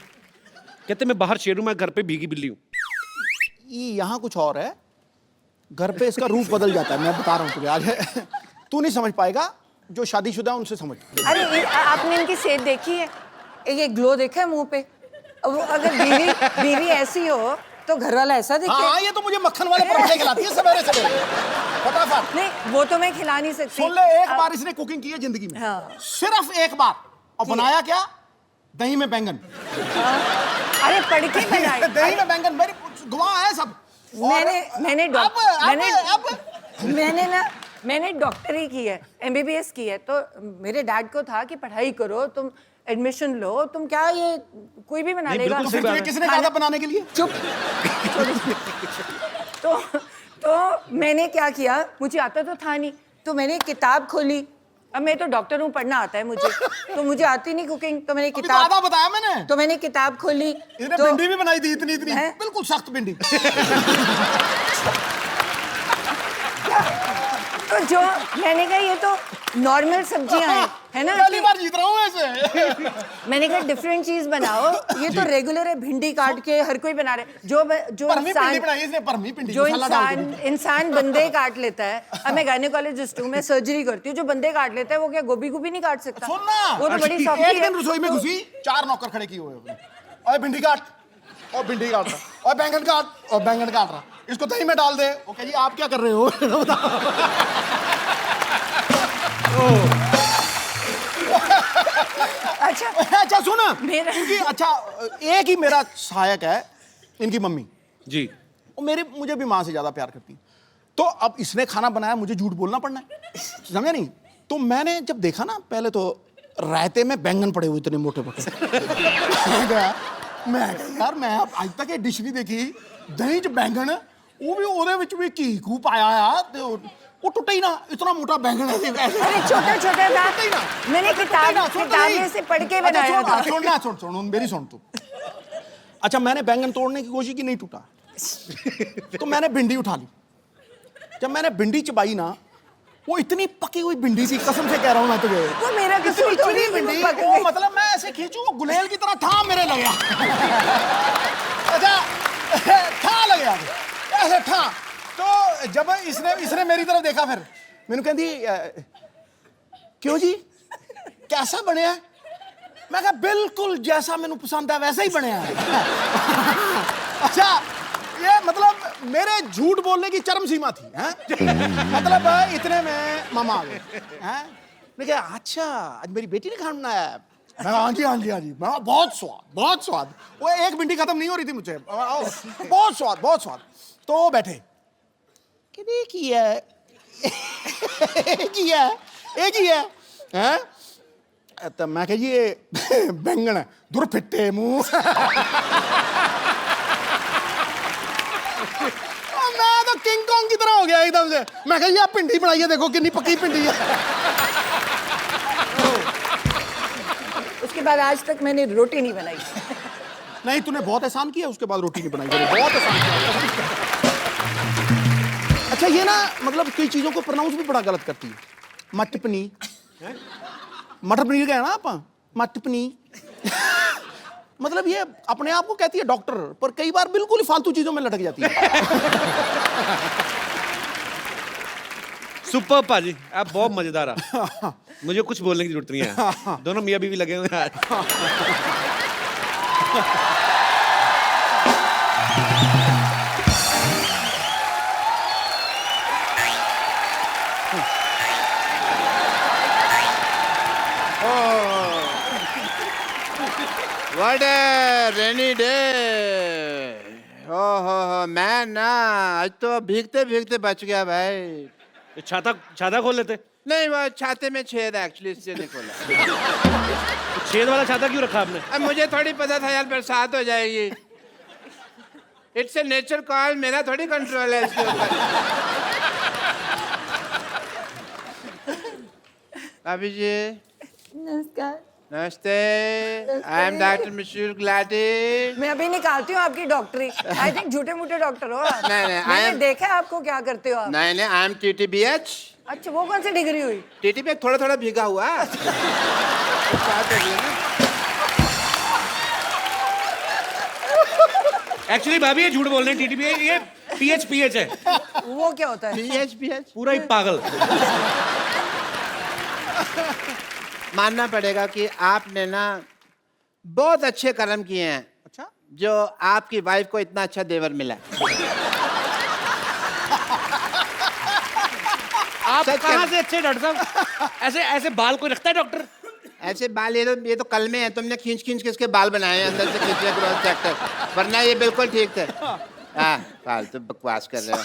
कहते मैं बाहर शेर हूं, मैं घर पे भीगी बिल्ली हूं। यहाँ कुछ और है, घर पे इसका रूप बदल जाता है, मैं बता रहा हूँ तुझे आज। तू नहीं समझ पाएगा, जो शादीशुदा उनसे समझ। अरे आपने इनकी सेहत देखी है? ये ग्लो देखा है मुंह पे? अगर बीवी ऐसी हो तो घर वाला ऐसा दिखे? हाँ, ये तो मुझे मक्खन वाले पराठे खिलाती है सवेरे फटाफट। नहीं वो तो मैं खिला नहीं सकती। सुन ले, एक बार इसने कुकिंग की है जिंदगी में, हाँ। सिर्फ 1 बार, और बनाया क्या? दही में बैंगन। अरे पढ़ के बनाई। दही में बैंगन, मेरी गवाह है सब। मैंने डॉक्टरी की है, MBBS की है, तो मेरे डैड को था कि पढ़ाई करो, तुम एडमिशन लो, तुम क्या ये कोई भी बना लेगा। तो फिर तुझे किसने कहा था बनाने के लिए? चुप। तो मैंने क्या किया, मुझे आता तो था नहीं, तो मैंने किताब खोली अब मैं तो डॉक्टर हूँ, पढ़ना आता है मुझे, तो मुझे आती नहीं कुकिंग, तो मैंने अभी तो किताब आधा बताया मैंने। तो मैंने किताब खोली इसने तो भिंडी भी बनाई थी इतनी इतनी, हैं? बिल्कुल सख्त भिंडी। तो जो मैंने कहा ये तो नॉर्मल सब्जियां हैं, है ना? पहली बार जीत रहा हूँ ऐसे। मैंने कहा डिफरेंट चीज बनाओ, ये तो रेगुलर है, भिंडी काट के हर कोई बना रहे, जो परमी भिंडी बनाई इसने, परमी भिंडी जो मसाला डाल के। इंसान बंदे काट लेता है। अब मैं गायनेकोलॉजिस्ट हूँ, मैं सर्जरी करती हूँ, जो बंदे काट लेता है वो क्या गोभी नहीं काट सकता? सुनना, वो तो बड़ी सॉफ्ट एक दिन रसोई में घुसी, 4 नौकर खड़े किए हुए हैं। और भिंडी काट, और भिंडी काट रहा, और बैंगन काट, और बैंगन काट रहा, इसको दही में डाल दे। ओके जी, आप क्या कर रहे हो? अच्छा अच्छा सुन, मेरा- इनकी अच्छा एक ही मेरा सहायक है, इनकी मम्मी। जी। वो मुझे भी माँ से ज्यादा प्यार करती है। तो अब इसने खाना बनाया, मुझे झूठ बोलना पड़ना है, समझा नहीं? तो मैंने जब देखा ना, पहले तो रायते में बैंगन पड़े हुए इतने मोटे मोटे। मैं कहा यार, मैं आज तक ये डिश नहीं देखी, दही च बैंगन, वो भी ਉਹਦੇ ਵਿੱਚ ਵੀ ਘੀ ਘੂ ਪਾਇਆ ਆ, ਤੇ वो टूटा ही ना, इतना मोटा बैंगन है। अरे छोटा छोटा था, मैंने किताब में से पढ़ के बनाया था। सुन मेरी सुन तू। अच्छा, मैंने बैंगन तोड़ने की कोशिश की, नहीं टूटा। तो मैंने भिंडी उठा ली। जब मैंने भिंडी चबाई ना, वो इतनी पकी हुई भिंडी थी, कसम से कह रहा हूँ मैं तुझे। वो मेरा कसूर थोड़ी है, भिंडी, वो पक वो गई। मतलब मैं ऐसे खींचू, वो गुलेल की तरह ठा मेरे लगा। अच्छा, ठा लग गया ऐसे ठा। तो जब इसने मेरी तरफ देखा, फिर मैंने कहती क्यों जी, कैसा बनया? मैं कहा बिल्कुल जैसा मैंने पसंद है वैसा ही बनया है। अच्छा, ये मतलब मेरे झूठ बोलने की चरम सीमा थी, हैं? मतलब इतने में मामा आ गए, हैं? मैं कहा अच्छा, आज मेरी बेटी ने खाना बनाया है। मैं हाँ जी हाँ जी हाँ जी। मैं कहा, बहुत स्वाद, बहुत स्वाद। वो एक भिंडी खत्म नहीं हो रही थी मुझे, बहुत स्वाद, बहुत स्वाद। तो वो बैठे, एक ही है, एक ही है, एक ही है, हैं? तो मैं कहा ये बैंगन है, दूर फिट्टे मुंह। मैं तो किंग कॉन्ग की तरह हो गया एकदम से। मैं कहा ये आप भिंडी बनाई है, देखो कितनी पकी भिंडी है। उसके बाद आज तक मैंने रोटी नहीं बनाई। नहीं, तूने बहुत एहसान किया, उसके बाद रोटी नहीं बनाई, बहुत एहसान किया। अच्छा, ये ना मतलब कई चीजों को प्रोनाउंस भी बड़ा गलत करती है। मटर पनीर, मटर पनीर गया ना आप, मटर पनीर। मतलब ये अपने आप को कहती है डॉक्टर, पर कई बार बिल्कुल ही फालतू चीजों में लटक जाती है। सुपर पाजी, आप बहुत मजेदार है। मुझे कुछ बोलने की जरूरत नहीं है, दोनों मियां बीवी लगे हुए हैं। What a rainy day! हो, मैं ना आज तो भीगते भीगते बच गया भाई। छाता खोल लेते। नहीं, वो छाते में छेद है एक्चुअली, इससे नहीं खोला। छेद वाला छाता क्यों रखा आपने? अब मुझे थोड़ी पता था यार बरसात हो जाएगी। इट्स ए नेचर कॉल, मेरा थोड़ी कंट्रोल है इसके ऊपर। अभी जी नमस्कार। नमस्ते, आई एम डॉक्टर मिशूर गुलाटी। मैं अभी निकालती हूँ आपकी डॉक्टरी। आई थिंक झूठे मूठे डॉक्टर हो आप। नहीं, मैंने देखा है आपको क्या करते हो आप। नहीं, आई एम TTBH। अच्छा, वो कौन सी डिग्री हुई? TTBH थोड़ा थोड़ा भीगा हुआ। एक्चुअली भाभी ये झूठ बोल रहे हैं, टीटीपी ये PH है। वो क्या होता है? PH पूरा ही पागल। मानना पड़ेगा कि आपने ना बहुत अच्छे कर्म किए हैं। अच्छा, जो आपकी वाइफ को इतना अच्छा देवर मिला। आप कहाँ से अच्छे डॉक्टर साहब? ऐसे ऐसे बाल कोई रखता है डॉक्टर? ऐसे बाल ये तो कल में है, तुमने खींच खींच के इसके बाल बनाए हैं अंदर से, खींचे ग्रोथ सेक्टर, वरना ये बिल्कुल ठीक थे। हाँ, फालतू बकवास कर रहे हो।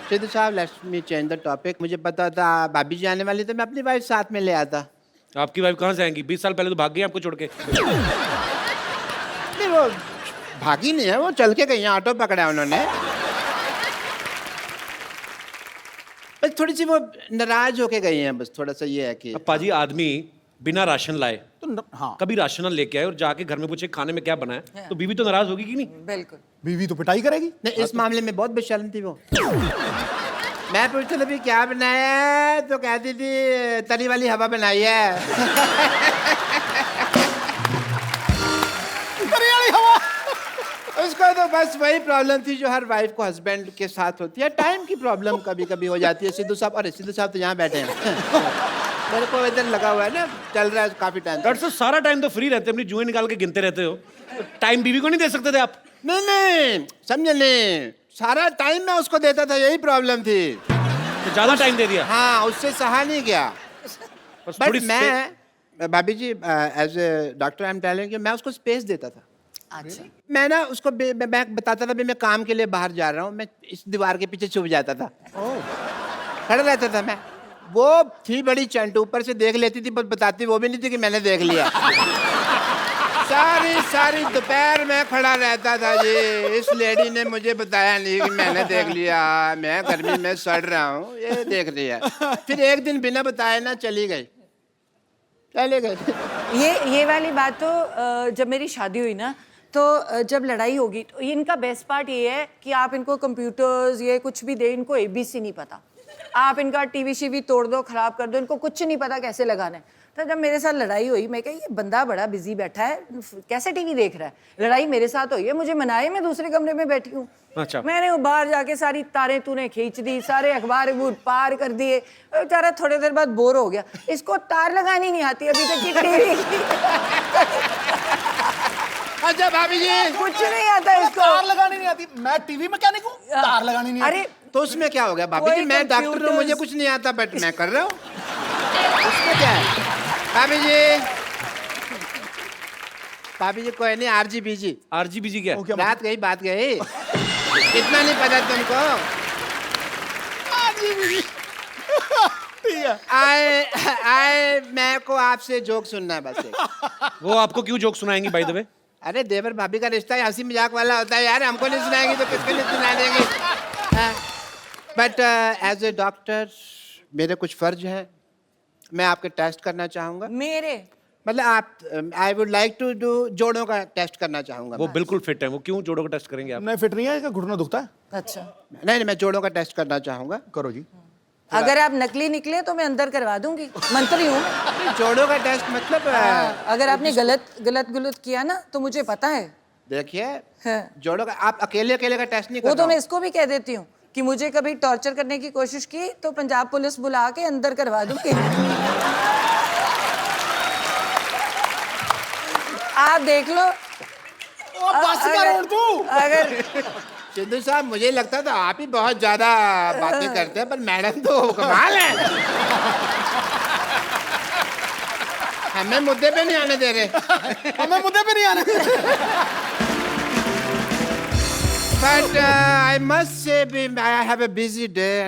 सिद्धू साहब, let's me change the topic. मुझे पता था भाभी जी आने वाली, तो मैं अपनी वाइफ साथ में ले आता। आपकी वाइफ कहाँ से आएंगी? 20 साल पहले तो भाग गई आपको छोड़ के। नहीं, वो भागी नहीं है, वो चल के गई, ऑटो पकड़ा उन्होंने। थोड़ी सी वो नाराज होके गई हैं, बस थोड़ा सा ये है कि अब पाजी आदमी बिना राशन लाए हाँ कभी राशन ना लेके आए और जाके घर में पूछे खाने में क्या बना है, तो बीवी तो नाराज होगी कि नहीं? बिल्कुल। बीवी तो पिटाई करेगी। नहीं, इस मामले में बहुत बेशर्म थी वो। मैं पूछता था भी क्या बनाया है, तो कहती थी तरी वाली हवा बनाई है। तरी वाली हवा। उसको तो बस वही प्रॉब्लम थी जो हर वाइफ को हस्बैंड के साथ होती है, टाइम की प्रॉब्लम कभी कभी हो जाती है। सिद्धू साहब, अरे सिद्धू साहब तो यहाँ बैठे हैं। मेरे को इधर लगा हुआ है ना, चल रहा है काफी टाइम। डॉक्टर साहब सारा टाइम तो फ्री रहते, अपनी जुएं निकाल के गिनते रहते हो, टाइम बीवी को नहीं दे सकते थे आप? नहीं समझे नहीं, सारा टाइम मैं उसको देता था, यही प्रॉब्लम थी। तो ज्यादा टाइम दे दिया? हाँ, उससे सहा नहीं गया। बस बट थोड़ी मैं भाभी जी as a doctor I am telling you, मैं उसको स्पेस देता था। अच्छा। मैं ना उसको मैं बताता था भी मैं काम के लिए बाहर जा रहा हूँ, मैं इस दीवार के पीछे छुप जाता था, खड़ा रहता था मैं। वो थी बड़ी चंट, ऊपर से देख लेती थी, बस बताती वो भी नहीं थी कि मैंने देख लिया। सारी दोपहर में खड़ा रहता था जी, इस लेडी ने मुझे बताया नहीं कि मैंने देख लिया, मैं गर्मी में सड़ रहा हूँ, ये देख रही है। फिर एक दिन बिना बताए ना चली गई। ये वाली बात तो जब मेरी शादी हुई ना, तो जब लड़ाई होगी तो इनका बेस्ट पार्ट ये है कि आप इनको कंप्यूटर्स ये कुछ भी दे, इनको एबीसी नहीं पता। आप इनका टीवी शीवी तोड़ दो, खराब कर दो, इनको कुछ नहीं पता कैसे लगाना है। तो जब मेरे साथ लड़ाई हुई, मैं कहा ये बंदा बड़ा बिजी बैठा है, कैसे टीवी देख रहा है। लड़ाई मेरे साथ हुई है, मुझे मनाए, मैं दूसरे कमरे में बैठी हूँ। अच्छा। मैंने वो बाहर जाके सारी तारें तूने खींच दी, सारे अखबार पार कर दिए। बेचारा थोड़ी देर बाद बोर हो गया, इसको तार लगानी नहीं आती अभी तक की टीवी। अच्छा भाभी जी, कुछ नहीं आता इसको, तार लगानी नहीं आती। मैं टीवी मैकेनिक हूँ, तार लगानी नहीं आती। अरे तो उसमें क्या हो गया भाभी जी, कोई मैं डॉक्टर हूँ, computers- मुझे कुछ नहीं आता, बट मैं कर रहा हूँ, उसमें क्या है? भाभी जी, भाभी जी कोई नहीं, RGBG। RGBG क्या है? बात गई इतना नहीं पता तुमको? ठीक है। आए मैं को आपसे जोक सुनना है बस एक। वो आपको क्यों जोक सुनाएंगी बाय द वे? अरे देवर भाभी का रिश्ता हंसी मजाक वाला होता है यार, हमको नहीं सुनाएंगे तो किसको नहीं सुना देंगे। बट एज ए डॉक्टर मेरे कुछ फर्ज हैं, मैं आपके टेस्ट करना चाहूँगा। मेरे मतलब आप I would like to do जोड़ों का टेस्ट करना चाहूँगा। वो बिल्कुल फिट है, वो क्यों जोड़ों का टेस्ट करेंगे आप? नहीं फिट नहीं है, इसका घुटना दुखता है। अच्छा, नहीं, मैं जोड़ों का टेस्ट करना चाहूँगा। करो जी। अगर आप नकली निकले तो मैं अंदर करवा दूंगी, मंत्री हूँ। जोड़ों का टेस्ट मतलब अगर आपने गलत किया ना तो मुझे पता है। देखिए, हाँ। जोड़ों का आप अकेले का टेस्ट नहीं कर वो रहा तो मैं हूँ। इसको भी कह देती हूँ कि मुझे कभी टॉर्चर करने की कोशिश की तो पंजाब पुलिस बुला के अंदर करवा दूंगी। आप देख लो। अगर सिद्धू साहब, मुझे लगता था आप ही बहुत ज्यादा बातें करते हैं, पर मैडम तो कमाल है, हमें मुद्दे पे नहीं आने दे रहे। हमें मुद्दे पे नहीं आने। But I must say, I have a busy day.